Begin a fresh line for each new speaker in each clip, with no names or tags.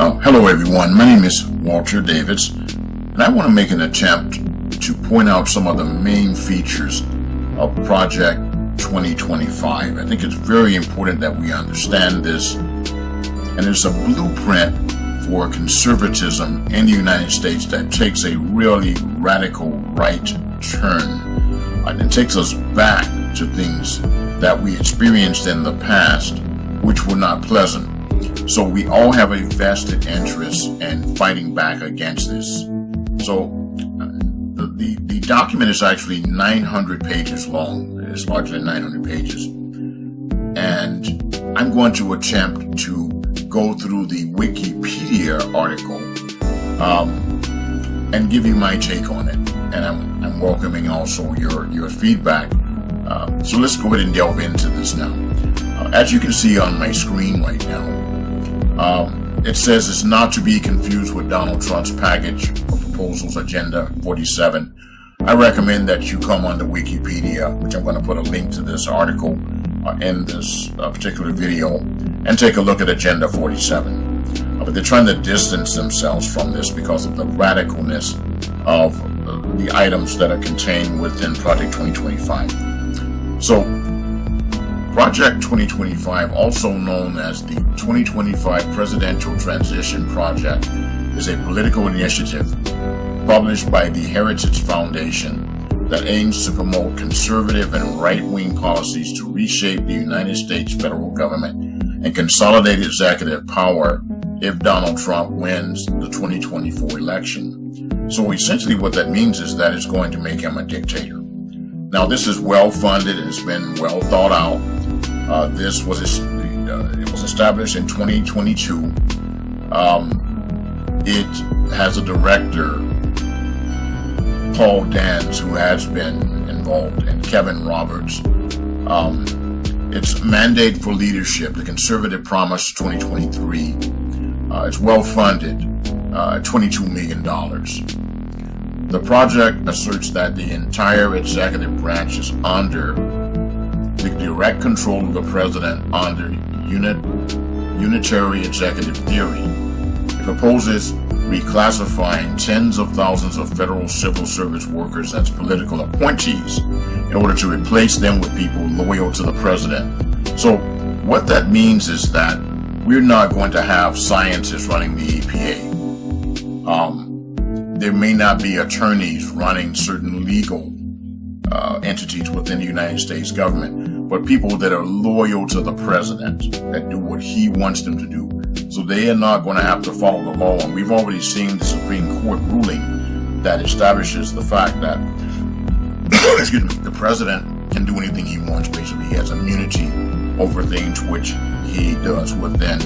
Hello everyone, my name is Walter Davids, and I want to make an attempt to point out some of the main features of Project 2025. I think it's very important that we understand this, and it's a blueprint for conservatism in the United States that takes a really radical right turn. It takes us back to things that we experienced in the past, which were not pleasant. So we all have a vested interest in fighting back against this. So the document is actually 900 pages long. It's larger than 900 pages. And I'm going to attempt to go through the Wikipedia article and give you my take on it. And I'm welcoming also your feedback. So let's go ahead and delve into this now. As you can see on my screen right now, it says it's not to be confused with Donald Trump's package of proposals, Agenda 47. I recommend that you come onto Wikipedia, which I'm going to put a link to this article in this particular video, and take a look at Agenda 47. But they're trying to distance themselves from this because of the radicalness of the items that are contained within Project 2025. So, Project 2025, also known as the 2025 Presidential Transition Project, is a political initiative published by the Heritage Foundation that aims to promote conservative and right-wing policies to reshape the United States federal government and consolidate executive power if Donald Trump wins the 2024 election. So essentially what that means is that it's going to make him a dictator. Now this is well funded and it's been well thought out. It was established in 2022. It has a director, Paul Dans, who has been involved, and Kevin Roberts. Its mandate for leadership, the Conservative Promise 2023. It's well funded, $22 million. The project asserts that the entire executive branch is under the direct control of the president under unitary executive theory. It proposes reclassifying tens of thousands of federal civil service workers as political appointees in order to replace them with people loyal to the president. So what that means is that we're not going to have scientists running the EPA. There may not be attorneys running certain legal entities within the United States government, but people that are loyal to the president, that do what he wants them to do. So they are not going to have to follow the law. And we've already seen the Supreme Court ruling that establishes the fact that the president can do anything he wants. Basically, he has immunity over things which he does within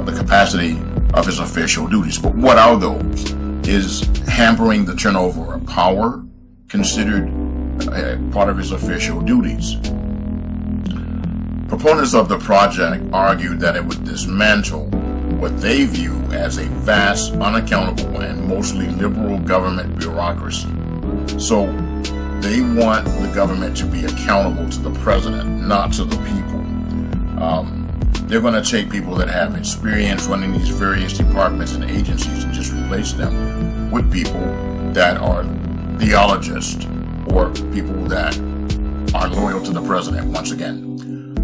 the capacity of his official duties. But what are those? Is hampering the turnover of power considered part of his official duties? Proponents of the project argued that it would dismantle what they view as a vast, unaccountable, and mostly liberal government bureaucracy. So they want the government to be accountable to the president, not to the people. They're going to take people that have experience running these various departments and agencies and just replace them with people that are theologists or people that are loyal to the president. Once again,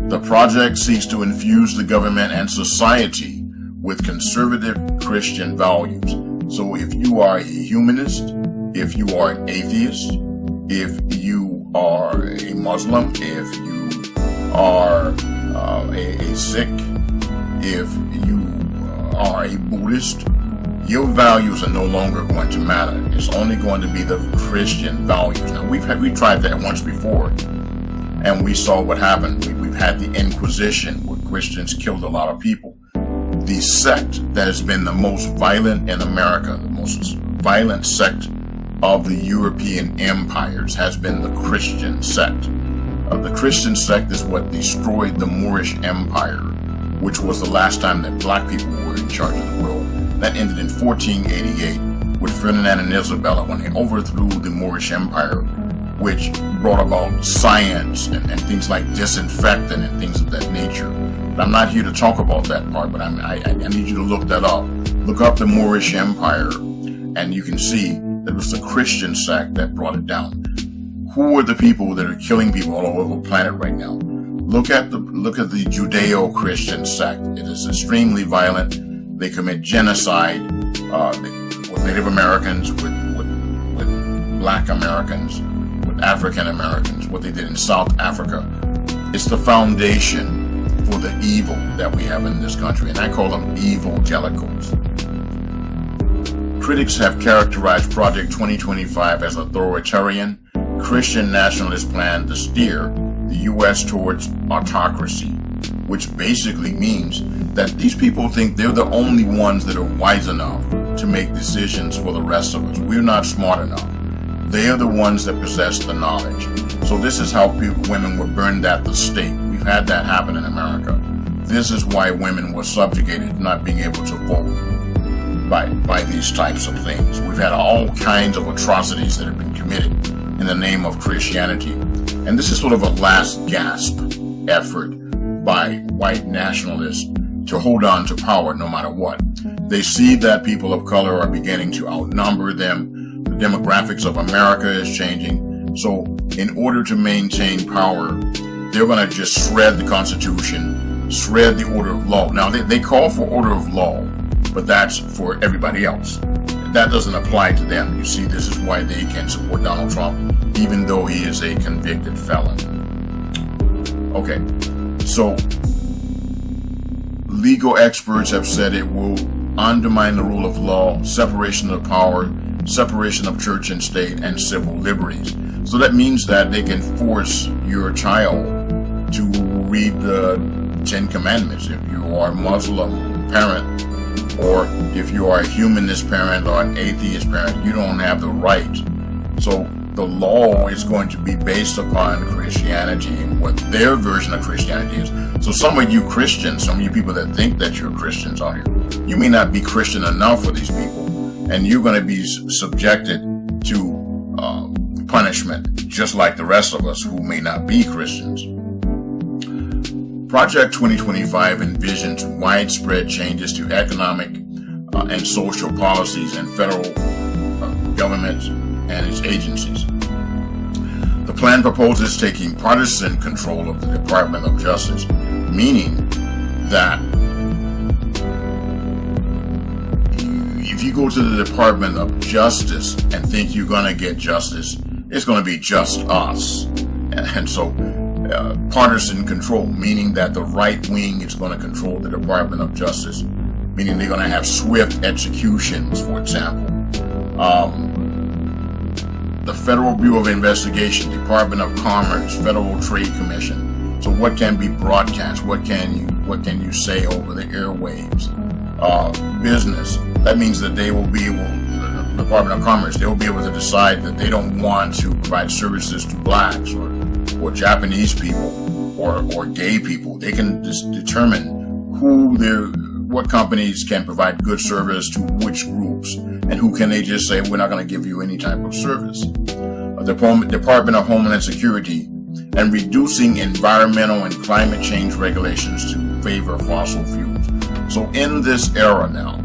the project seeks to infuse the government and society with conservative Christian values. So if you are a humanist, if you are an atheist, if you are a Muslim, if you are a Sikh, if you are a Buddhist, your values are no longer going to matter. It's only going to be the Christian values. Now we tried that once before, and we saw what happened. We've had the Inquisition, where Christians killed a lot of people. The sect that has been the most violent in America, the most violent sect of the European empires, has been the Christian sect. The Christian sect is what destroyed the Moorish Empire, which was the last time that black people were in charge of the world. That ended in 1488 with Ferdinand and Isabella when they overthrew the Moorish Empire, which brought about science and things like disinfectant and things of that nature. But I'm not here to talk about that part, but I need you to look that up. Look up the Moorish Empire, and you can see that it was the Christian sect that brought it down. Who are the people that are killing people all over the planet right now? Look at the Judeo-Christian sect. It is extremely violent. They commit genocide with Native Americans, with Black Americans, with African Americans. What they did in South Africa. It's the foundation for the evil that we have in this country, and I call them evangelicals. Critics have characterized Project 2025 as a authoritarian, Christian nationalist plan to steer the U.S. towards autocracy, which basically means that these people think they're the only ones that are wise enough to make decisions for the rest of us. We're not smart enough. They are the ones that possess the knowledge. So this is how women were burned at the stake. We've had that happen in America. This is why women were subjugated, not being able to vote by these types of things. We've had all kinds of atrocities that have been committed in the name of Christianity. And this is sort of a last gasp effort by white nationalists to hold on to power no matter what. They see that people of color are beginning to outnumber them. The demographics of America is changing. So in order to maintain power, they're going to just shred the Constitution, shred the order of law. Now, they call for order of law, but that's for everybody else. That doesn't apply to them. You see, this is why they can support Donald Trump, even though he is a convicted felon. Okay, so legal experts have said it will undermine the rule of law, separation of power, separation of church and state, and civil liberties. So that means that they can force your child to read the 10 Commandments. If you are a Muslim parent, or if you are a humanist parent or an atheist parent, you don't have the right. So the law is going to be based upon Christianity and what their version of Christianity is. So some of you Christians, some of you people that think that you're Christians out here, you may not be Christian enough for these people, and you're going to be subjected to punishment, just like the rest of us who may not be Christians. Project 2025 envisions widespread changes to economic and social policies in federal government and its agencies. The plan proposes taking partisan control of the Department of Justice, meaning that if you go to the Department of Justice and think you're going to get justice, it's going to be just us. And so partisan control, meaning that the right wing is going to control the Department of Justice, meaning they're going to have swift executions, for example. The Federal Bureau of Investigation, Department of Commerce, Federal Trade Commission. So what can be broadcast? What can you say over the airwaves? Business. That means that they will be able, the Department of Commerce, they will be able to decide that they don't want to provide services to blacks or Japanese people or gay people. They can just determine what companies can provide good service to which groups, and who can they just say, we're not going to give you any type of service. The Department of Homeland Security, and reducing environmental and climate change regulations to favor fossil fuels. So in this era now,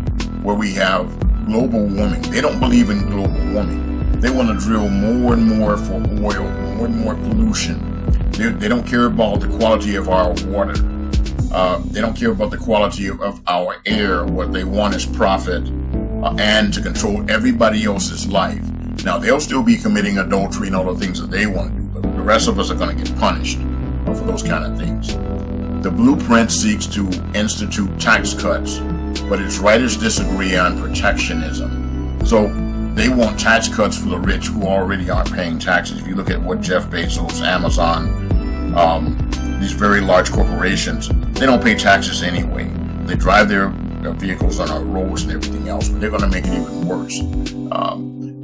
where we have global warming, they don't believe in global warming. They want to drill more and more for oil, more and more pollution. They don't care about the quality of our water. They don't care about the quality of our air. What they want is profit and to control everybody else's life. Now, they'll still be committing adultery and all the things that they want to do, but the rest of us are going to get punished for those kind of things. The blueprint seeks to institute tax cuts, but its writers disagree on protectionism. So they want tax cuts for the rich who already aren't paying taxes. If you look at what Jeff Bezos, Amazon, these very large corporations, they don't pay taxes anyway. They drive their vehicles on our roads and everything else, but they're going to make it even worse.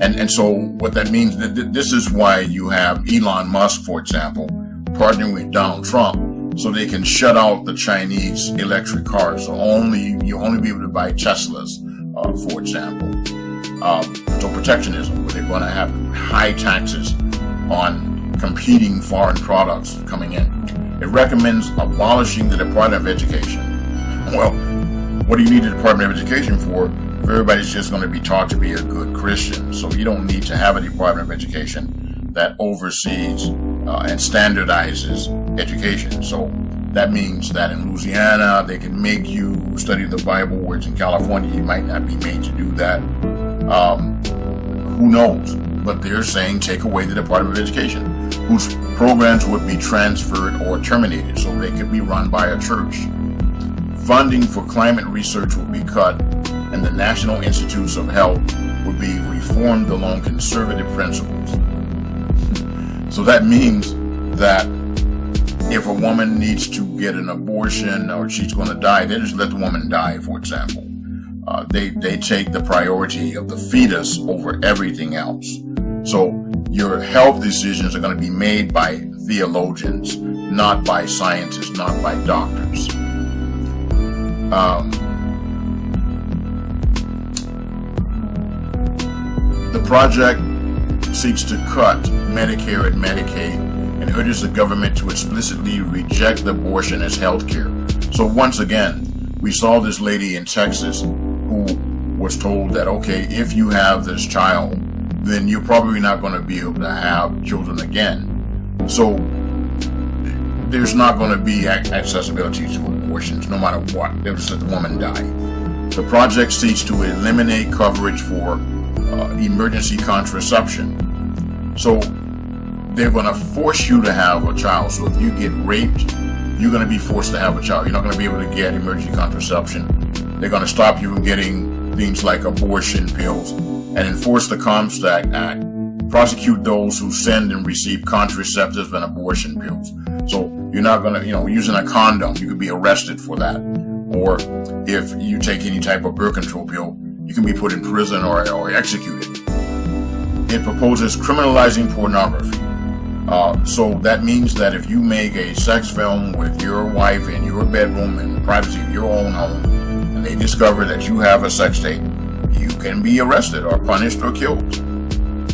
And so what that means, this is why you have Elon Musk, for example, partnering with Donald Trump so they can shut out the Chinese electric cars. So you'll only be able to buy Teslas, for example. So protectionism, where they're going to have high taxes on competing foreign products coming in. It recommends abolishing the Department of Education. Well, what do you need the Department of Education for if everybody's just going to be taught to be a good Christian. So you don't need to have a Department of Education that oversees and standardizes education. So that means that in Louisiana, they can make you study the Bible, whereas in California, you might not be made to do that. Who knows? But they're saying take away the Department of Education, whose programs would be transferred or terminated so they could be run by a church. Funding for climate research would be cut, and the National Institutes of Health would be reformed along conservative principles. So that means that if a woman needs to get an abortion or she's going to die, they just let the woman die, for example. They take the priority of the fetus over everything else. So your health decisions are going to be made by theologians, not by scientists, not by doctors. The project seeks to cut Medicare and Medicaid and urges the government to explicitly reject abortion as health care. So once again, we saw this lady in Texas who was told that, okay, if you have this child, then you're probably not going to be able to have children again. So there's not going to be accessibility to abortions no matter what. They'll just let the woman die. The project seeks to eliminate coverage for emergency contraception. So they're going to force you to have a child. So if you get raped, you're going to be forced to have a child. You're not going to be able to get emergency contraception. They're going to stop you from getting things like abortion pills and enforce the Comstock Act. Prosecute those who send and receive contraceptives and abortion pills. So you're not going to, using a condom, you could be arrested for that. Or if you take any type of birth control pill, you can be put in prison or executed. It proposes criminalizing pornography. So that means that if you make a sex film with your wife in your bedroom in the privacy of your own home, and they discover that you have a sex tape, you can be arrested or punished or killed.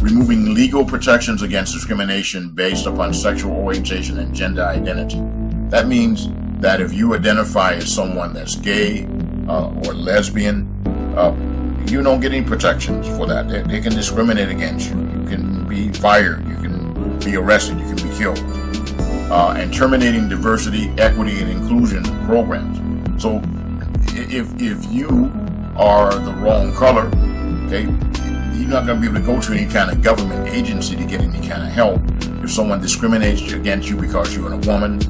Removing legal protections against discrimination based upon sexual orientation and gender identity. That means that if you identify as someone that's gay or lesbian, you don't get any protections for that. They can discriminate against you. You can be fired. You can be arrested. You can be killed. And terminating diversity, equity, and inclusion programs. So if you are the wrong color, okay, you're not going to be able to go to any kind of government agency to get any kind of help. If someone discriminates against you because you're a woman,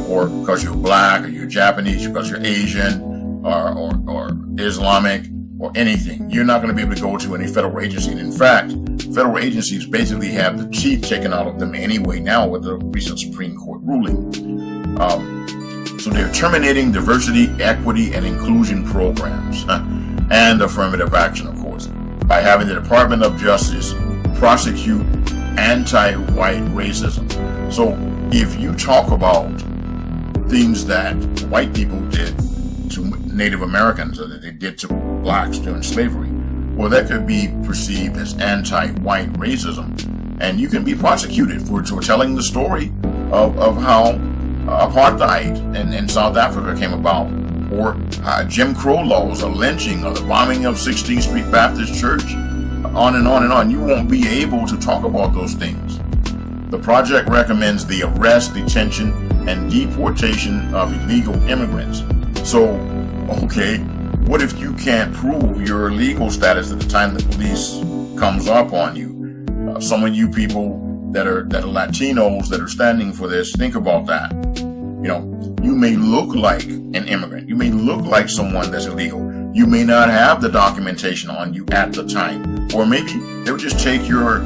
or because you're black, or you're Japanese, because you're Asian, or Islamic, or anything, you're not going to be able to go to any federal agency. And in fact, federal agencies basically have the teeth taken out of them anyway now with the recent Supreme Court ruling. So they're terminating diversity, equity, and inclusion programs, and affirmative action, of course, by having the Department of Justice prosecute anti-white racism. So if you talk about things that white people did to Native Americans or that they did to blacks during slavery, well, that could be perceived as anti-white racism, and you can be prosecuted for telling the story of how apartheid in South Africa came about, or Jim Crow laws, or lynching, or the bombing of 16th Street Baptist Church, on and on and on. You won't be able to talk about those things. The project recommends the arrest, detention, and deportation of illegal immigrants. So, okay, what if you can't prove your legal status at the time the police comes up on you? Some of you people that are Latinos that are standing for this, think about that. You may look like an immigrant. You may look like someone that's illegal. You may not have the documentation on you at the time. Or maybe they'll just take your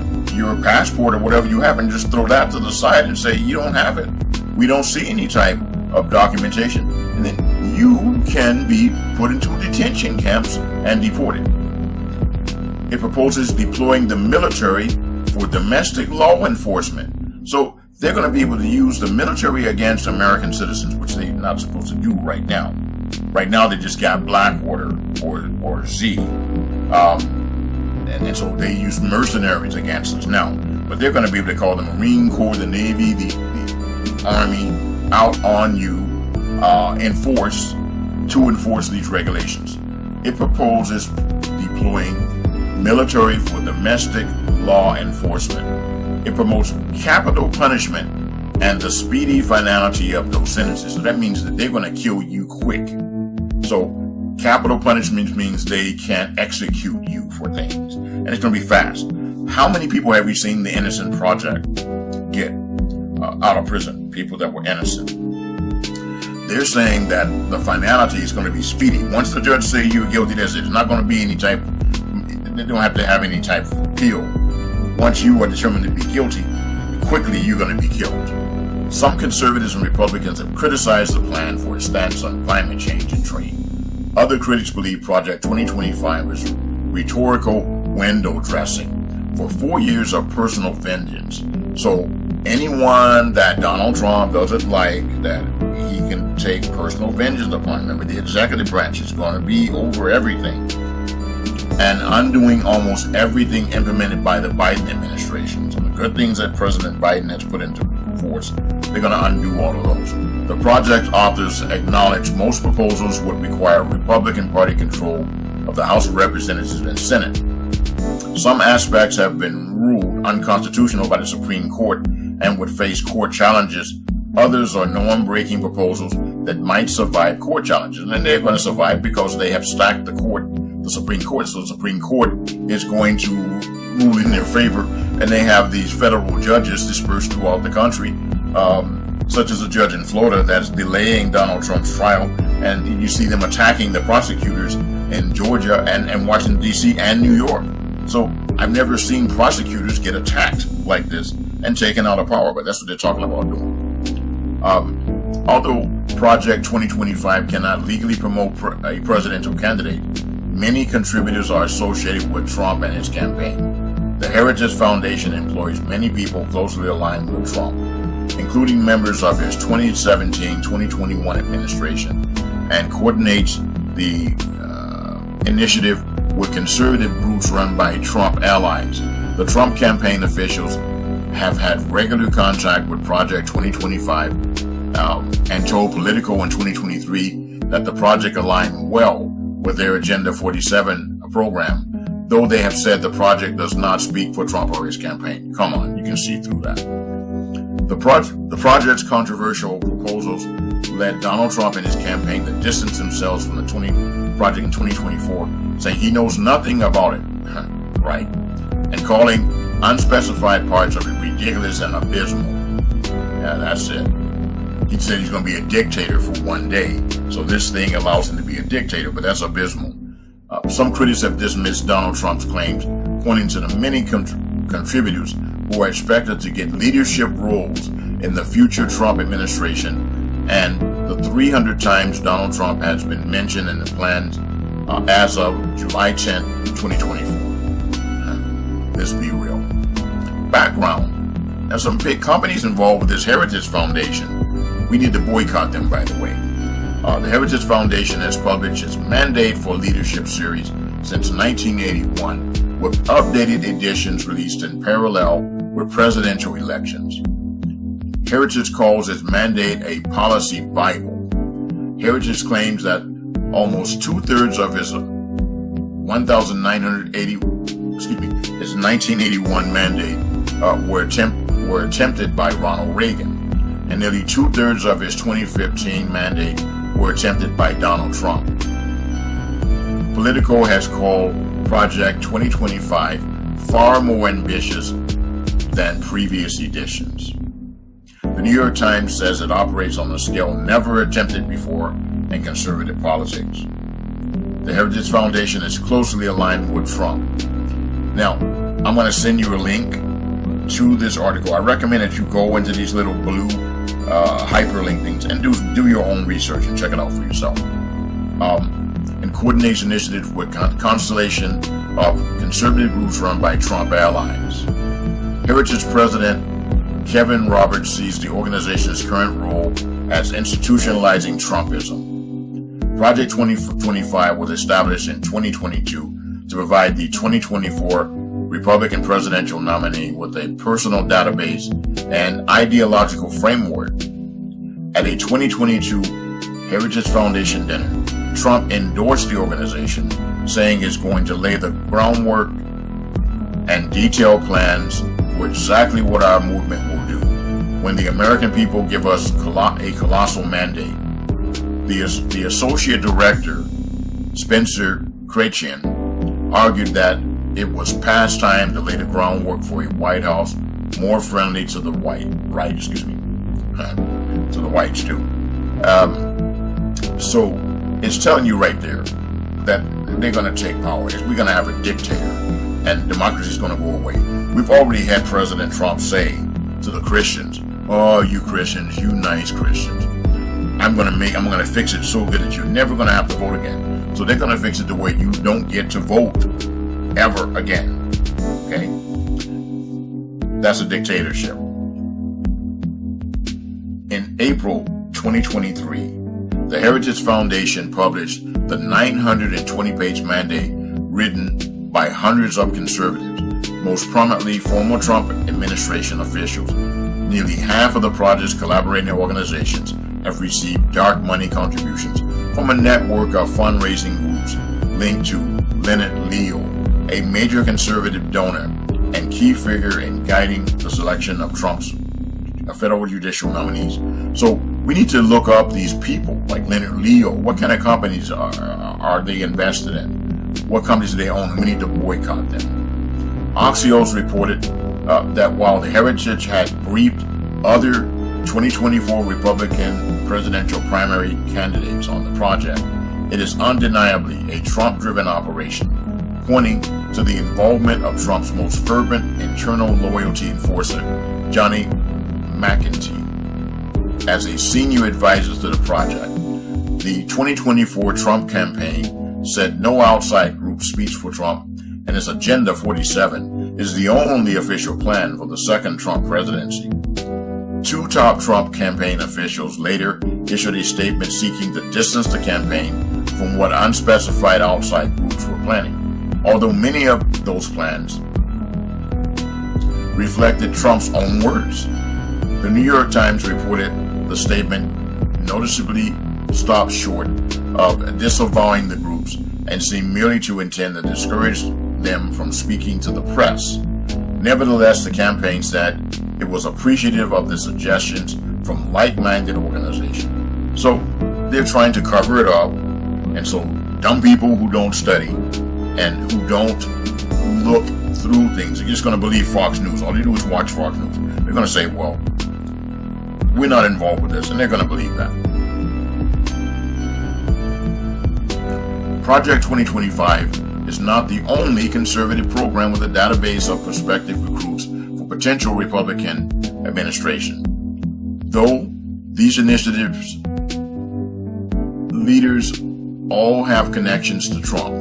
passport or whatever you have and just throw that to the side and say, you don't have it. We don't see any type of documentation. And then you can be put into detention camps and deported. It proposes deploying the military for domestic law enforcement. So they're going to be able to use the military against American citizens, which they're not supposed to do right now. Right now, they just got Blackwater or Z. And so they use mercenaries against us now. But they're going to be able to call the Marine Corps, the Navy, the Army out on you to enforce these regulations. It proposes deploying military for domestic law enforcement. It promotes capital punishment and the speedy finality of those sentences. So that means that they're going to kill you quick. So capital punishment means they can't execute you for things, and it's going to be fast. How many people have you seen the Innocent Project get out of prison? People that were innocent. They're saying that the finality is going to be speedy. Once the judge says you're guilty, there's not going to be any type. They don't have to have any type of appeal. Once you are determined to be guilty, quickly you're going to be killed. Some conservatives and Republicans have criticized the plan for its stance on climate change and trade. Other critics believe Project 2025 is rhetorical window dressing for 4 years of personal vengeance. So anyone that Donald Trump doesn't like, that he can take personal vengeance upon. Remember, the executive branch is going to be over everything and undoing almost everything implemented by the Biden administration. So the good things that President Biden has put into force, they're going to undo all of those. The project authors acknowledge most proposals would require Republican Party control of the House of Representatives and Senate. Some aspects have been ruled unconstitutional by the Supreme Court and would face court challenges. Others are norm-breaking proposals that might survive court challenges, and they're going to survive because they have stacked the Supreme Court. So the Supreme Court is going to rule in their favor, and they have these federal judges dispersed throughout the country, such as a judge in Florida that's delaying Donald Trump's trial, and you see them attacking the prosecutors in Georgia and Washington, D.C. and New York. So I've never seen prosecutors get attacked like this and taken out of power, but that's what they're talking about doing. Although Project 2025 cannot legally promote a presidential candidate, many contributors are associated with Trump and his campaign. The Heritage Foundation employs many people closely aligned with Trump, including members of his 2017-2021 administration, and coordinates the initiative with conservative groups run by Trump allies. The Trump campaign officials have had regular contact with Project 2025 and told Politico in 2023 that the project aligned well with their Agenda 47 program, though they have said the project does not speak for Trump or his campaign. Come on, you can see through that. The project's controversial proposals led Donald Trump and his campaign to distance themselves from the project in 2024, saying he knows nothing about it, right? And calling unspecified parts of it ridiculous and abysmal. Yeah, that's it. He said he's going to be a dictator for one day, so this thing allows him to be a dictator, but that's abysmal. Some critics have dismissed Donald Trump's claims, pointing to the many contributors who are expected to get leadership roles in the future Trump administration, and the 300 times Donald Trump has been mentioned in the plans as of July 10, 2024. Let's be real. Background. There's some big companies involved with this Heritage Foundation. We need to boycott them, by the way. The Heritage Foundation has published its Mandate for Leadership series since 1981, with updated editions released in parallel with presidential elections. Heritage calls its mandate a policy Bible. Heritage claims that almost 2/3 of his 1981 mandate were attempted by Ronald Reagan, and nearly 2/3 of his 2015 mandate were attempted by Donald Trump. Politico has called Project 2025 far more ambitious than previous editions. The New York Times says it operates on a scale never attempted before in conservative politics. The Heritage Foundation is closely aligned with Trump. Now, I'm going to send you a link to this article. I recommend that you go into these little blue hyperlink things and do your own research and check it out for yourself. And coordinates initiatives with constellation of conservative groups run by Trump allies. Heritage President Kevin Roberts sees the organization's current role as institutionalizing Trumpism. Project 2025 was established in 2022 to provide the 2024 Republican presidential nominee with a personal database and ideological framework. At a 2022 Heritage Foundation dinner, Trump endorsed the organization, saying it's going to lay the groundwork and detailed plans for exactly what our movement will do when the American people give us a colossal mandate. The associate director, Spencer Chrétien, argued that it was past time to lay the groundwork for a White House more friendly to the whites too. So it's telling you right there that they're going to take power. We're going to have a dictator, and democracy is going to go away. We've already had President Trump say to the Christians, "Oh, you Christians, you nice Christians, I'm going to fix it so good that you're never going to have to vote again." So they're going to fix it the way you don't get to vote ever again. Okay? That's a dictatorship. In April 2023, the Heritage Foundation published the 920-page mandate written by hundreds of conservatives, most prominently former Trump administration officials. Nearly half of the project's collaborating organizations have received dark money contributions from a network of fundraising groups linked to Leonard Leo, a major conservative donor and key figure in guiding the selection of Trump's federal judicial nominees. So we need to look up these people like Leonard Leo. What kind of companies are they invested in? What companies do they own? And we need to boycott them. Axios reported that while the Heritage had briefed other 2024 Republican presidential primary candidates on the project, it is undeniably a Trump-driven operation, pointing to the involvement of Trump's most fervent internal loyalty enforcer, Johnny McEntee, as a senior advisor to the project. The 2024 Trump campaign said no outside group speaks for Trump, and its Agenda 47 is the only official plan for the second Trump presidency. Two top Trump campaign officials later issued a statement seeking to distance the campaign from what unspecified outside groups were planning, although many of those plans reflected Trump's own words. The New York Times reported the statement noticeably stopped short of disavowing the groups and seemed merely to intend to discourage them from speaking to the press. Nevertheless, the campaign said it was appreciative of the suggestions from like-minded organizations. So they're trying to cover it up, and so dumb people who don't study and who don't look through things are just going to believe Fox News. All they do is watch Fox News. They're going to say, well, we're not involved with this, and they're going to believe that. Project 2025 is not the only conservative program with a database of prospective recruits for potential Republican administration. Though these initiatives leaders all have connections to Trump.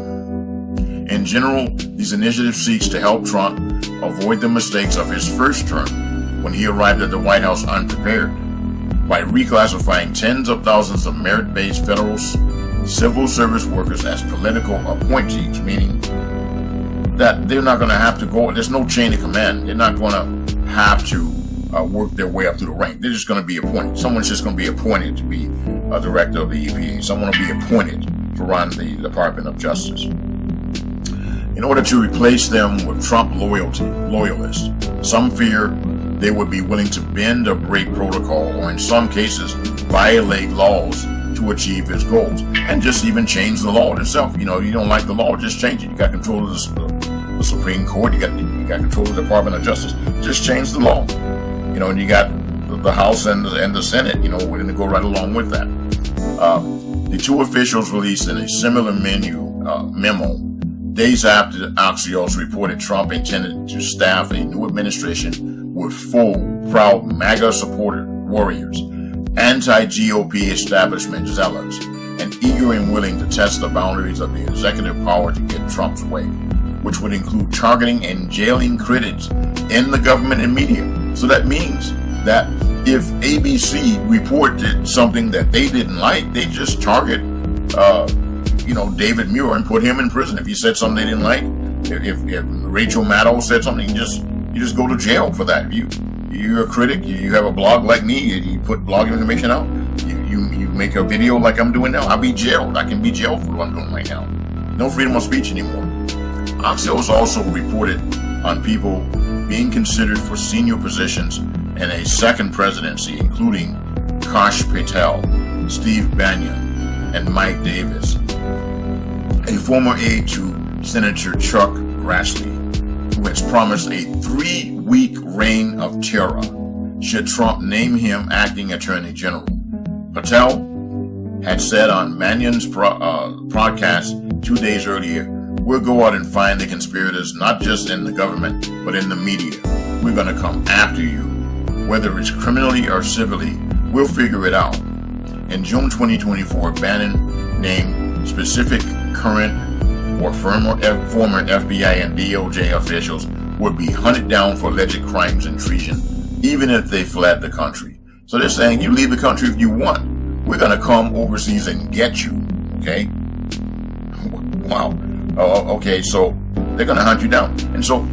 In general, these initiatives seeks to help Trump avoid the mistakes of his first term when he arrived at the White House unprepared, by reclassifying tens of thousands of merit-based federal civil service workers as political appointees, meaning that they're not going to have to go, there's no chain of command. They're not going to have to work their way up through the rank. They're just going to be appointed. Someone's just going to be appointed to be a director of the EPA. Someone will be appointed to run the Department of Justice. In order to replace them with Trump loyalists, some fear they would be willing to bend or break protocol, or in some cases violate laws to achieve his goals, and just even change the law itself. You know, you don't like the law, just change it. You got control of the Supreme Court, you got control of the Department of Justice, just change the law. You know, and you got the House and the Senate, you know, we're going to go right along with that. The two officials released in a similar memo days after Axios reported Trump intended to staff a new administration with full, proud MAGA supporter warriors, anti-GOP establishment zealots, and eager and willing to test the boundaries of the executive power to get Trump's way, which would include targeting and jailing critics in the government and media. So that means that if ABC reported something that they didn't like, they just target, David Muir and put him in prison. If he said something they didn't like, if Rachel Maddow said something, you just go to jail for that. If you're a critic, you have a blog like me, you put blog information out, you you make a video like I'm doing now, I'll be jailed. I can be jailed for what I'm doing right now. No freedom of speech anymore. Axios also reported on people being considered for senior positions in a second presidency, including Kash Patel, Steve Bannon, and Mike Davis. A former aide to Senator Chuck Grassley, who has promised a 3-week reign of terror should Trump name him acting attorney general. Patel had said on Mannion's podcast 2 days earlier, "We'll go out and find the conspirators, not just in the government, but in the media. We're going to come after you. Whether it's criminally or civilly, we'll figure it out." In June 2024, Bannon named specific current or former FBI and DOJ officials would be hunted down for alleged crimes and treason, even if they fled the country. So they're saying, you leave the country if you want. We're going to come overseas and get you. Okay? Wow. Okay, so they're going to hunt you down. And so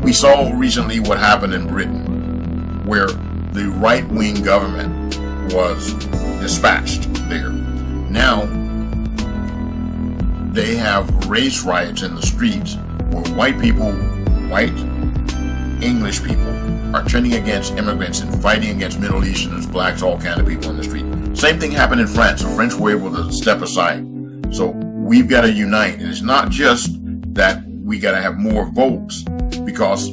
we saw recently what happened in Britain, where the right-wing government was dispatched there. Now, they have race riots in the streets where white English people are turning against immigrants and fighting against Middle Easterners, blacks, all kind of people in the street. Same thing happened in France. The French were able to step aside. So we've got to unite. And it's not just that we got to have more votes, because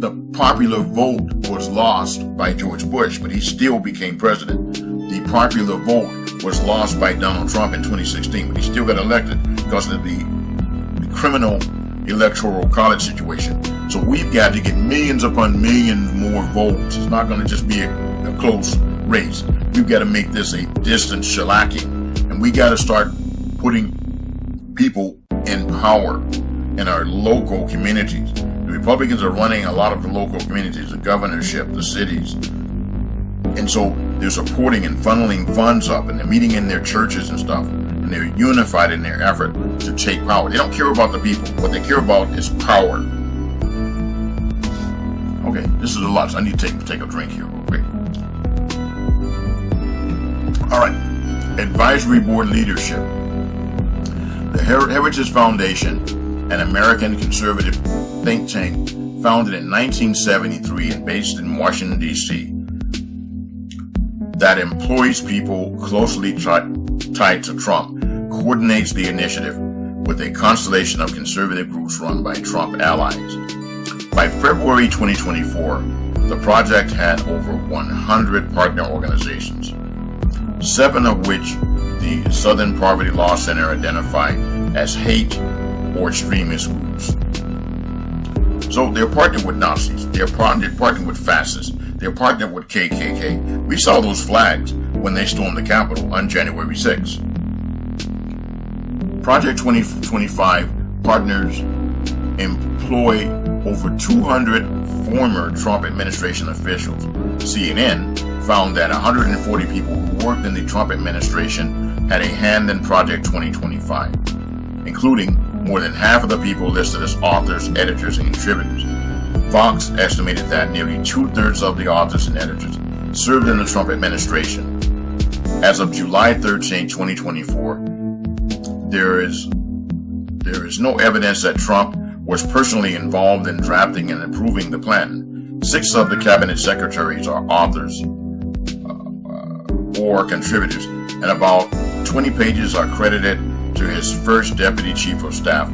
the popular vote was lost by George Bush, but he still became president. The popular vote was lost by Donald Trump in 2016, but he still got elected because of the criminal electoral college situation. So we've got to get millions upon millions more votes. It's not going to just be a close race. We've got to make this a distant shellacking, and we got to start putting people in power in our local communities. The Republicans are running a lot of the local communities, the governorship, the cities. And so they're supporting and funneling funds up, and they're meeting in their churches and stuff. And they're unified in their effort to take power. They don't care about the people. What they care about is power. Okay, this is a lot, so I need to take a drink here real quick. All right, advisory board leadership. The Heritage Foundation, an American conservative think tank founded in 1973 and based in Washington, D.C., that employs people closely tied to Trump, coordinates the initiative with a constellation of conservative groups run by Trump allies. By February 2024, the project had over 100 partner organizations, 7 of which the Southern Poverty Law Center identified as hate or extremist groups. So they're partnered with Nazis, they're partnered with fascists, they're partnered with KKK. We saw those flags when they stormed the Capitol on January 6th. Project 2025 partners employ over 200 former Trump administration officials. CNN found that 140 people who worked in the Trump administration had a hand in Project 2025, including more than half of the people listed as authors, editors, and contributors. Fox estimated that nearly 2/3 of the authors and editors served in the Trump administration. As of July 13, 2024, there is no evidence that Trump was personally involved in drafting and approving the plan. 6 of the cabinet secretaries are authors or contributors, and about 20 pages are credited to his first deputy chief of staff.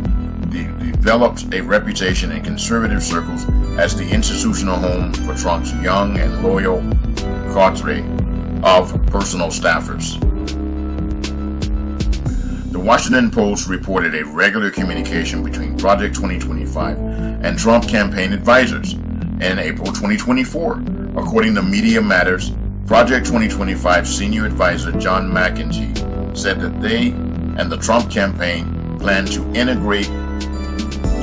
He developed a reputation in conservative circles as the institutional home for Trump's young and loyal cadre of personal staffers. The Washington Post reported a regular communication between Project 2025 and Trump campaign advisors in April 2024. According to Media Matters, Project 2025 senior advisor John McEntee said that they and the Trump campaign plan to integrate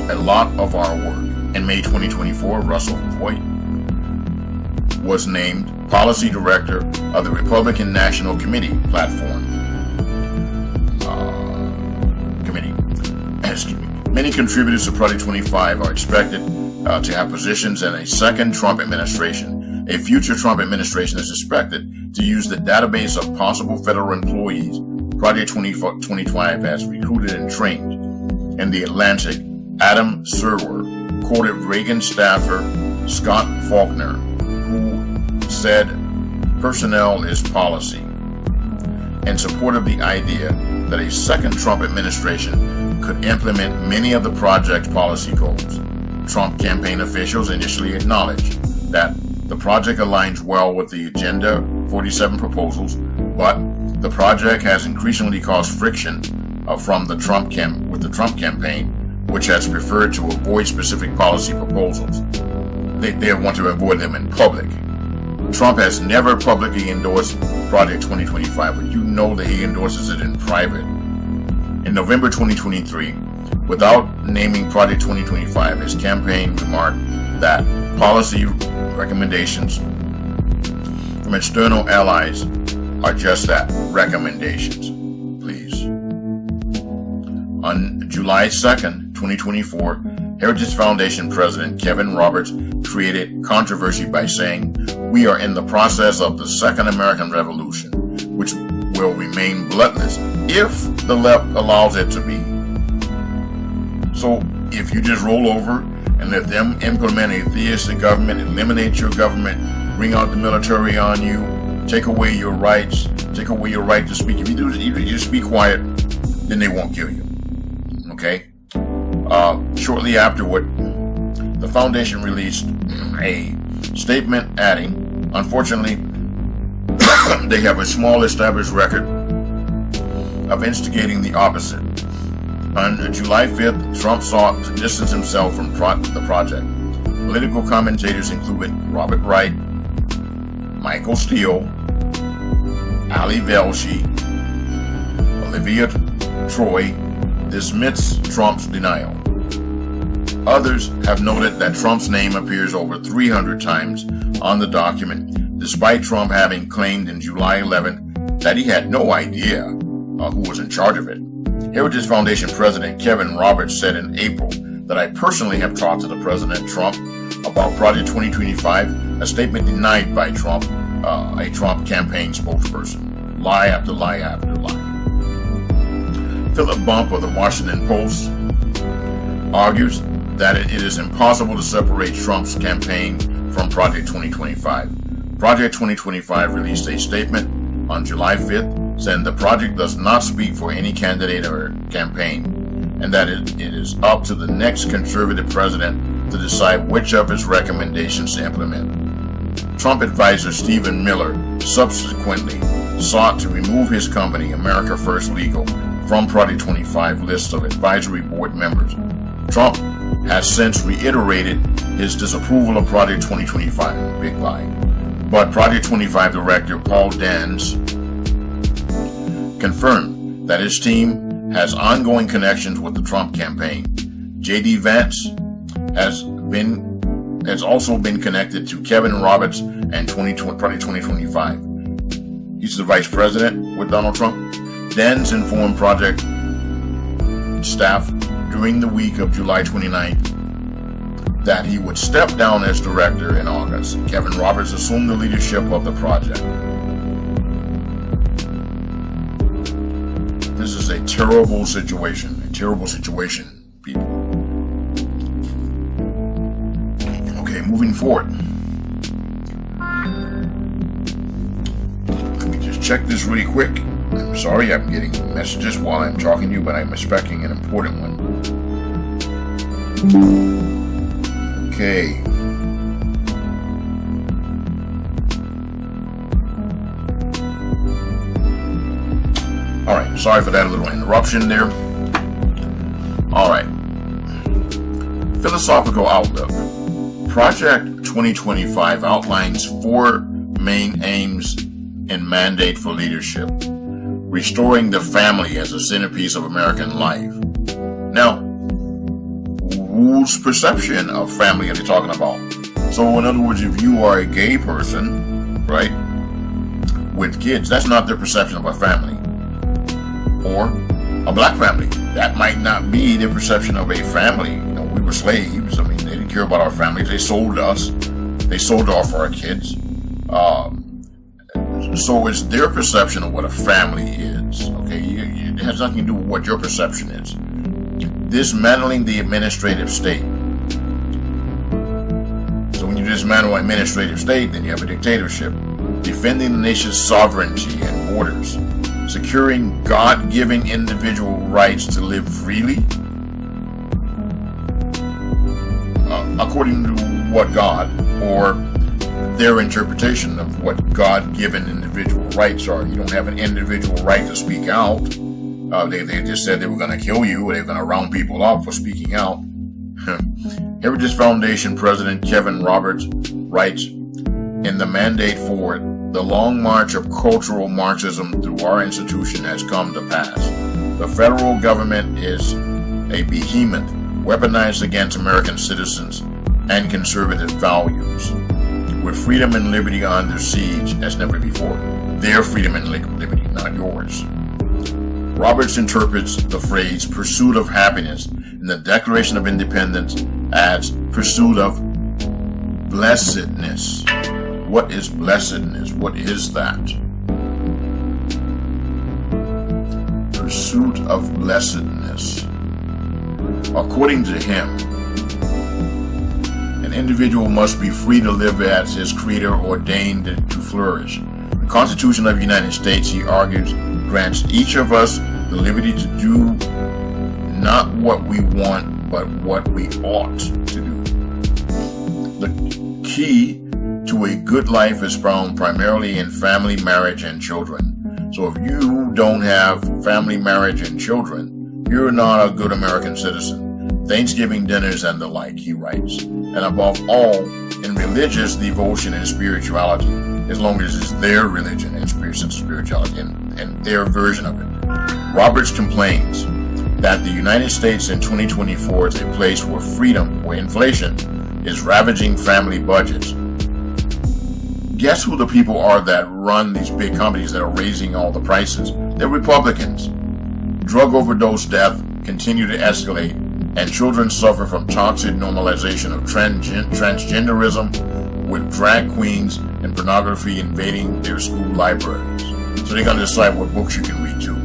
a lot of our work. In May 2024, Russell Hoyt was named policy director of the Republican National Committee platform. Many contributors to Project 25 are expected to have positions in a second Trump administration. A future Trump administration is expected to use the database of possible federal employees Project 2025 has recruited and trained. In The Atlantic, Adam Serwer quoted Reagan staffer Scott Faulkner, who said, "Personnel is policy," in support of the idea that a second Trump administration could implement many of the project's policy goals. Trump campaign officials initially acknowledged that the project aligns well with the Agenda 47 proposals, but the project has increasingly caused friction with the Trump campaign, which has preferred to avoid specific policy proposals. They want to avoid them in public. Trump has never publicly endorsed Project 2025, but you know that he endorses it in private. In November 2023, without naming Project 2025, his campaign remarked that policy recommendations from external allies are just that, recommendations. Please. On July 2nd, 2024, Heritage Foundation President Kevin Roberts created controversy by saying, "We are in the process of the Second American Revolution, which will remain bloodless if the left allows it to be." So if you just roll over and let them implement a theistic government, eliminate your government, bring out the military on you, take away your rights, take away your right to speak. If you just be quiet, then they won't kill you. Okay? Shortly afterward, the foundation released a statement adding, "Unfortunately, they have a small established record of instigating the opposite." On July 5th, Trump sought to distance himself from the project. Political commentators included Robert Wright, Michael Steele, Ali Velshi, Olivia Troy dismissed Trump's denial. Others have noted that Trump's name appears over 300 times on the document, despite Trump having claimed in July 11th that he had no idea who was in charge of it. Heritage Foundation President Kevin Roberts said in April that, "I personally have talked to the President Trump about Project 2025, a statement denied by Trump, a Trump campaign spokesperson. Lie after lie after lie." Philip Bump of the Washington Post argues that it is impossible to separate Trump's campaign from Project 2025. Project 2025 released a statement on July 5th saying the project does not speak for any candidate or campaign, and that it is up to the next conservative president to decide which of his recommendations to implement. Trump advisor Stephen Miller subsequently sought to remove his company, America First Legal, from Project 25 list of advisory board members. Trump has since reiterated his disapproval of Project 2025, big lie. But Project 25 director Paul Dans confirmed that his team has ongoing connections with the Trump campaign. J.D. Vance has also been connected to Kevin Roberts and Project 2025. He's the vice president with Donald Trump. Dans informed project staff during the week of July 29th that he would step down as director in August. Kevin Roberts assumed the leadership of the project. This is a terrible situation, people. Okay, moving forward. Let me just check this really quick. I'm sorry, I'm getting messages while I'm talking to you, but I'm expecting an important one. Okay. Alright, sorry for that little interruption there. Alright. Philosophical outlook. Project 2025 outlines 4 main aims and mandate for leadership. Restoring the family as a centerpiece of American life. Now, whose perception of family are they talking about? So, in other words, if you are a gay person, right, with kids, that's not their perception of a family. Or a black family, that might not be their perception of a family. You know, we were slaves. I mean, they didn't care about our families. They sold us. They sold off our kids. So it's their perception of what a family is. Okay, it has nothing to do with what your perception is. Dismantling the administrative state. So when you dismantle an administrative state, then you have a dictatorship. Defending the nation's sovereignty and borders. Securing God-given individual rights to live freely. According to what God, or their interpretation of what God-given individual rights are. You don't have an individual right to speak out. They just said they were going to kill you, or they were going to round people up for speaking out. Heritage Foundation President Kevin Roberts writes, in the mandate for it, the long march of cultural Marxism through our institution has come to pass. The federal government is a behemoth weaponized against American citizens and conservative values, with freedom and liberty under siege as never before. Their freedom and liberty, not yours. Roberts interprets the phrase pursuit of happiness in the Declaration of Independence as pursuit of blessedness. What is blessedness? What is that? Pursuit of blessedness. According to him, an individual must be free to live as his creator ordained to flourish. The Constitution of the United States, he argues, grants each of us the liberty to do not what we want, but what we ought to do. The key to a good life is found primarily in family, marriage, and children. So if you don't have family, marriage, and children, you're not a good American citizen. Thanksgiving dinners and the like, he writes. And above all, in religious devotion and spirituality, as long as it's their religion and spirituality and their version of it. Roberts complains that the United States in 2024 is a place where freedom, where inflation, is ravaging family budgets. Guess who the people are that run these big companies that are raising all the prices? They're Republicans. Drug overdose death continue to escalate, and children suffer from toxic normalization of transgenderism, with drag queens and pornography invading their school libraries. So they're going to decide what books you can read too.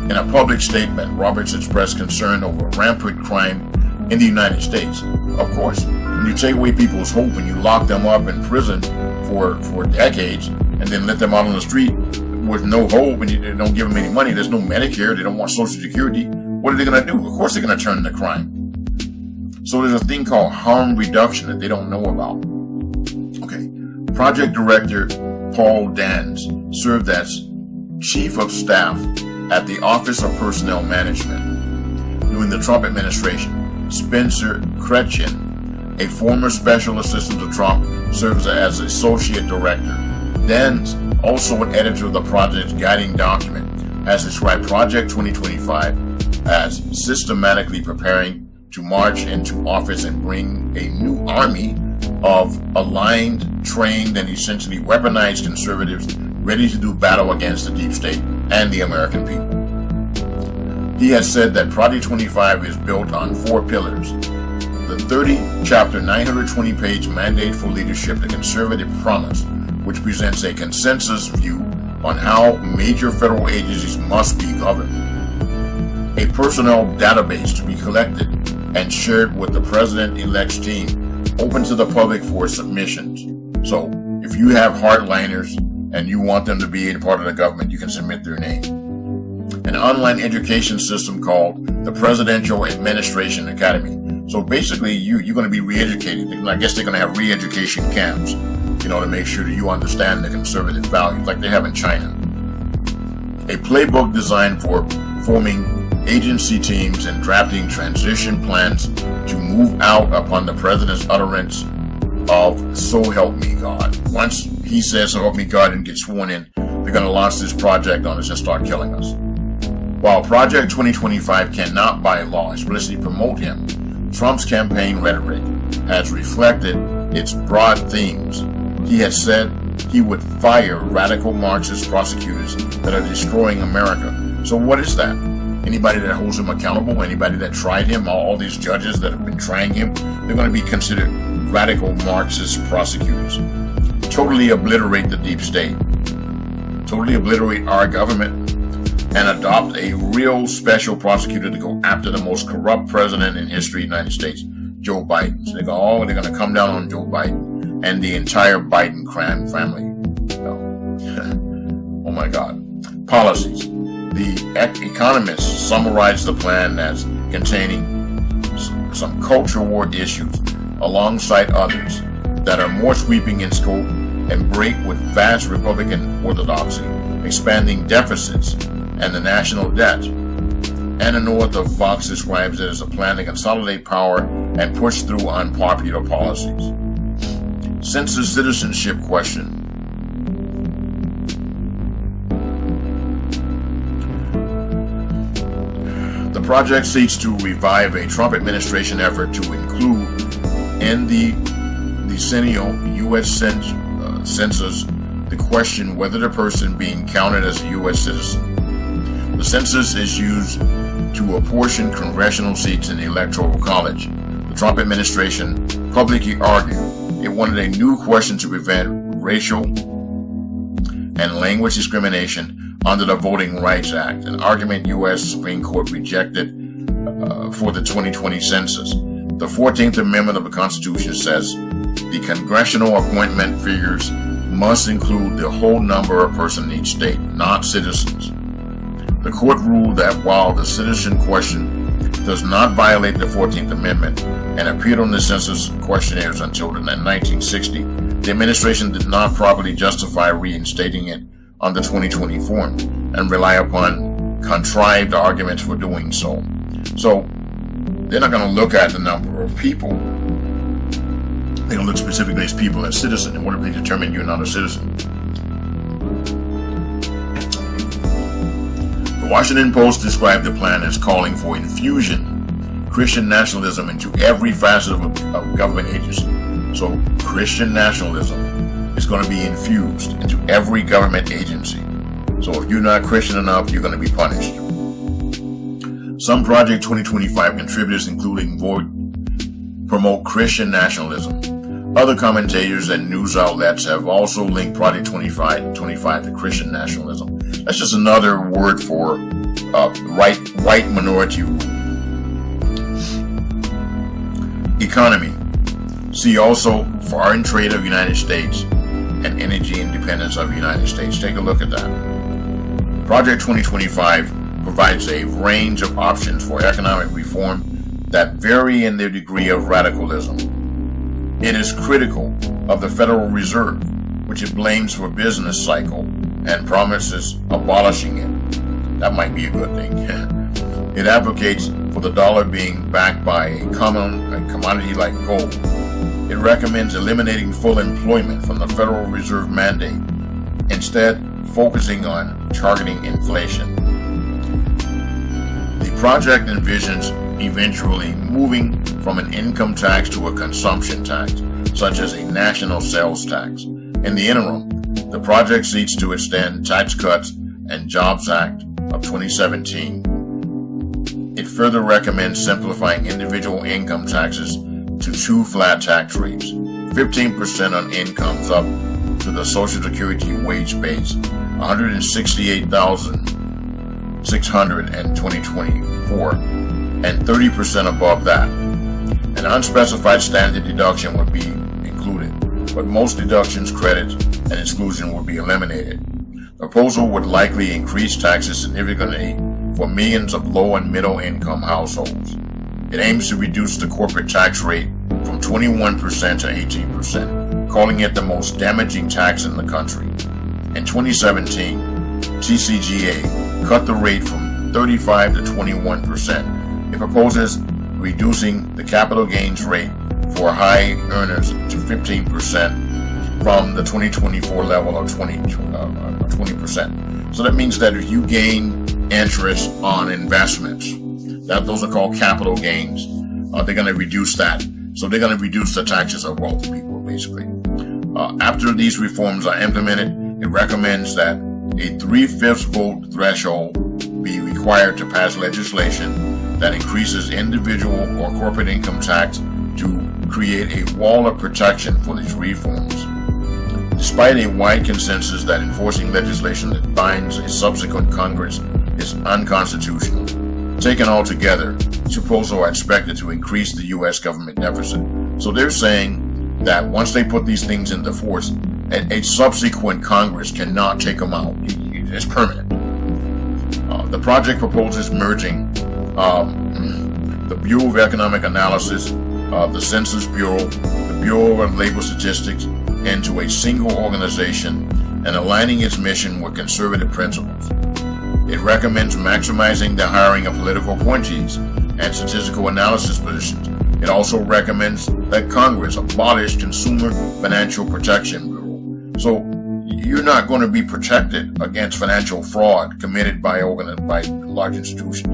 In a public statement, Roberts expressed concern over rampant crime in the United States. Of course, when you take away people's hope and you lock them up in prison for decades and then let them out on the street with no hope and you don't give them any money, there's no Medicare, they don't want Social Security, what are they going to do? Of course they're going to turn to crime. So there's a thing called harm reduction that they don't know about. Okay, Project Director Paul Dans served as Chief of Staff at the Office of Personnel Management during the Trump administration. Spencer Kretchen, a former special assistant to Trump, serves as Associate Director. Dans, also an editor of the project's guiding document, has described Project 2025 as systematically preparing to march into office and bring a new army of aligned, trained, and essentially weaponized conservatives ready to do battle against the deep state and the American people. He has said that Project 25 is built on 4 pillars. The 30-chapter, 920-page Mandate for Leadership, the Conservative Promise, which presents a consensus view on how major federal agencies must be governed. A personnel database to be collected and shared with the President-elect's team, open to the public for submissions. So, if you have hardliners and you want them to be a part of the government, you can submit their name. An online education system called the Presidential Administration Academy. So basically, you're going to be re-educated. I guess they're going to have re-education camps, to make sure that you understand the conservative values like they have in China. A playbook designed for forming agency teams and drafting transition plans to move out upon the president's utterance of "So help me God." Once he says "So help me God" and gets sworn in, they're going to launch this project on us and start killing us. While Project 2025 cannot by law explicitly promote him, Trump's campaign rhetoric has reflected its broad themes. He has said he would fire radical Marxist prosecutors that are destroying America. So what is that? Anybody that holds him accountable, anybody that tried him, all these judges that have been trying him, they're going to be considered radical Marxist prosecutors. Totally obliterate the deep state. totally obliterate our government, and adopt a real special prosecutor to go after the most corrupt president in history of the United States, Joe Biden. So they're going to come down on Joe Biden and the entire Biden crime family. Oh my God. Policies. The Economist summarized the plan as containing some culture war issues alongside others that are more sweeping in scope and break with vast Republican orthodoxy, expanding deficits and the national debt. Anna North of Fox describes it as a plan to consolidate power and push through unpopular policies. Census citizenship question. The project seeks to revive a Trump administration effort to include in the decennial U.S. Census the question whether the person being counted as a U.S. citizen. The census is used to apportion congressional seats in the Electoral College. The Trump administration publicly argued it wanted a new question to prevent racial and language discrimination under the Voting Rights Act, an argument U.S. Supreme Court rejected for the 2020 census. The 14th Amendment of the Constitution says the congressional appointment figures must include the whole number of persons in each state, not citizens. The court ruled that while the citizen question does not violate the 14th Amendment and appeared on the census questionnaires until 1960, the administration did not properly justify reinstating it on the 2020 form and rely upon contrived arguments for doing so. So they're not going to look at the number of people. They're going to look specifically as people as citizens. And what if they determine you're not a citizen? The Washington Post described the plan as calling for infusion Christian nationalism into every facet of government agency. So Christian nationalism is going to be infused into every government agency. So if you're not Christian enough, you're going to be punished. Some Project 2025 contributors, including promote Christian nationalism. Other commentators and news outlets have also linked Project 2025 to Christian nationalism. That's just another word for white minority rule. Economy. See also foreign trade of the United States and energy independence of the United States. Take a look at that. Project 2025 provides a range of options for economic reform that vary in their degree of radicalism. It is critical of the Federal Reserve, which it blames for business cycle and promises abolishing it. That might be a good thing. It advocates for the dollar being backed by a commodity like gold. It recommends eliminating full employment from the Federal Reserve mandate, instead focusing on targeting inflation. The project envisions eventually moving from an income tax to a consumption tax, such as a national sales tax. In the interim, the project seeks to extend Tax Cuts and Jobs Act of 2017. It further recommends simplifying individual income taxes to 2 flat tax rates, 15% on incomes up to the Social Security wage base, $168,600 in 2024, and 30% above that. An unspecified standard deduction would be included, but most deductions, credits, and exclusion would be eliminated. The proposal would likely increase taxes significantly for millions of low and middle income households. It aims to reduce the corporate tax rate from 21% to 18%, calling it the most damaging tax in the country. In 2017, TCJA cut the rate from 35 to 21%. It proposes reducing the capital gains rate for high earners to 15% from the 2024 level of 20%. So that means that if you gain interest on investments, those are called capital gains, they're going to reduce that. So they're going to reduce the taxes of wealthy people, basically. After these reforms are implemented, it recommends that a 3/5 vote threshold be required to pass legislation that increases individual or corporate income tax to create a wall of protection for these reforms. Despite a wide consensus that enforcing legislation that binds a subsequent Congress is unconstitutional, taken all together, these proposals are expected to increase the U.S. government deficit. So they're saying that once they put these things into force, a subsequent Congress cannot take them out. It's permanent. The project proposes merging the Bureau of Economic Analysis, the Census Bureau, the Bureau of Labor Statistics into a single organization and aligning its mission with conservative principles. It recommends maximizing the hiring of political appointees and statistical analysis positions. It also recommends that Congress abolish Consumer Financial Protection Bureau. So you're not going to be protected against financial fraud committed by large institutions.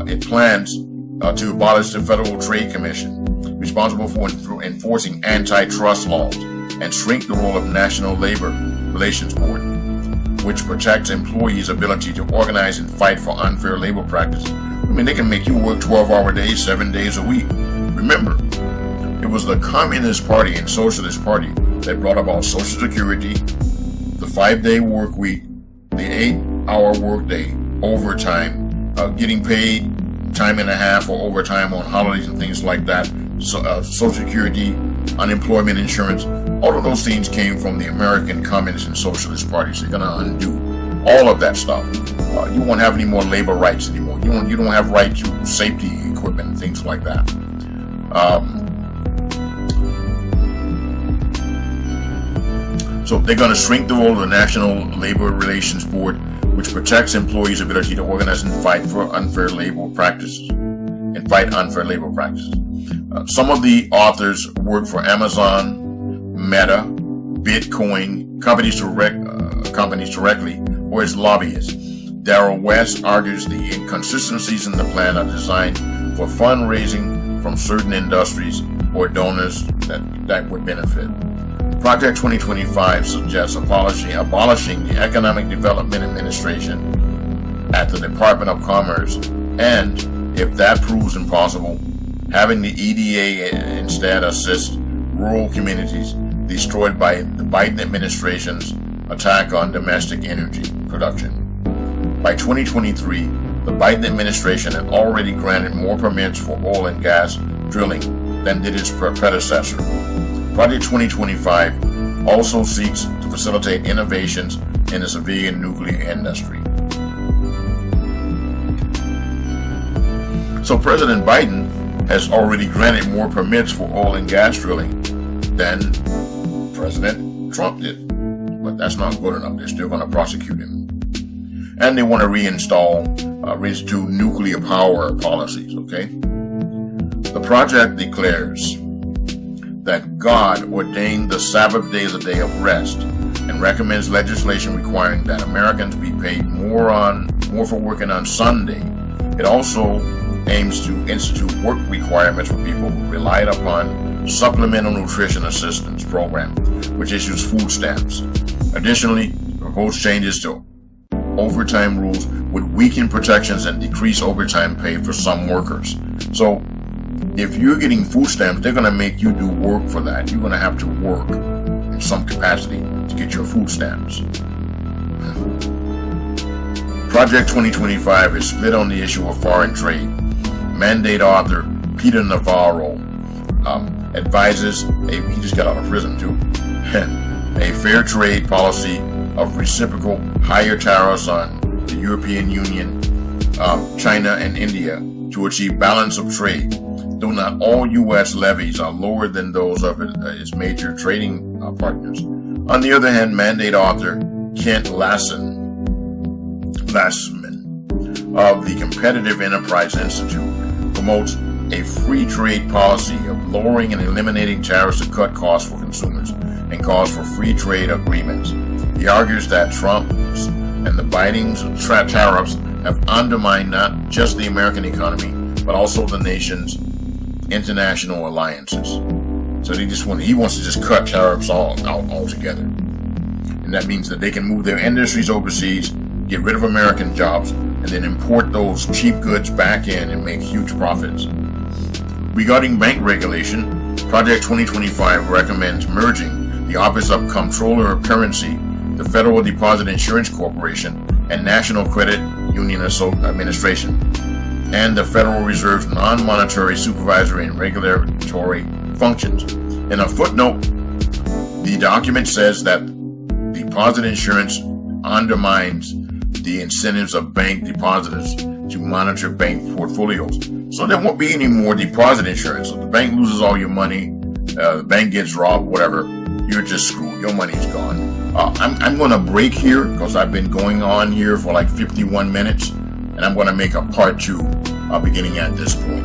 It plans to abolish the Federal Trade Commission, responsible for enforcing antitrust laws, and shrink the role of National Labor Relations Board, which protects employees' ability to organize and fight for unfair labor practices. I mean, they can make you work 12-hour days, 7 days a week. Remember, it was the Communist Party and Socialist Party that brought about Social Security, the 5-day work week, the 8-hour workday, overtime, getting paid time and a half or overtime on holidays and things like that, Social Security, unemployment insurance. All of those things came from the American Communist and Socialist parties. They're going to undo all of that stuff. You won't have any more labor rights anymore. You don't have right to safety equipment and things like that. So they're going to shrink the role of the National Labor Relations Board, which protects employees' ability to organize and fight for unfair labor practices. Some of the authors work for Amazon, Meta, Bitcoin, companies directly, or as lobbyists. Darrell West argues the inconsistencies in the plan are designed for fundraising from certain industries or donors that would benefit. Project 2025 suggests abolishing the Economic Development Administration at the Department of Commerce, and, if that proves impossible, having the EDA instead assist rural communities destroyed by the Biden administration's attack on domestic energy production. By 2023, the Biden administration had already granted more permits for oil and gas drilling than did its predecessor. Project 2025 also seeks to facilitate innovations in the civilian nuclear industry. So President Biden has already granted more permits for oil and gas drilling than President Trump did. But that's not good enough. They're still going to prosecute him. And they want to reinstitute nuclear power policies, okay? The project declares that God ordained the Sabbath day as a day of rest and recommends legislation requiring that Americans be paid more for working on Sunday. It also aims to institute work requirements for people who relied upon Supplemental Nutrition Assistance Program, which issues food stamps. Additionally, proposed changes to overtime rules would weaken protections and decrease overtime pay for some workers. So, if you're getting food stamps, they're going to make you do work for that. You're going to have to work in some capacity to get your food stamps. Project 2025 is split on the issue of foreign trade. Mandate author Peter Navarro advises, he just got out of prison too, a fair trade policy of reciprocal higher tariffs on the European Union, China, and India to achieve balance of trade. Though not all U.S. levies are lower than those of its major trading partners. On the other hand, mandate author Kent Lassman of the Competitive Enterprise Institute promotes a free trade policy of lowering and eliminating tariffs to cut costs for consumers and calls for free trade agreements. He argues that Trump's and the Biden's tariffs have undermined not just the American economy, but also the nation's international alliances. So he wants to just cut tariffs out altogether. And that means that they can move their industries overseas, get rid of American jobs, and then import those cheap goods back in and make huge profits. Regarding bank regulation, Project 2025 recommends merging the the Office of Comptroller of Currency, the Federal Deposit Insurance Corporation, and National Credit Union Administration, and the Federal Reserve's non-monetary supervisory and regulatory functions. In a footnote, the document says that deposit insurance undermines the incentives of bank depositors to monitor bank portfolios. So there won't be any more deposit insurance. So the bank loses all your money, the bank gets robbed, whatever, you're just screwed. Your money's gone. I'm going to break here because I've been going on here for like 51 minutes, and I'm going to make a part 2 beginning at this point.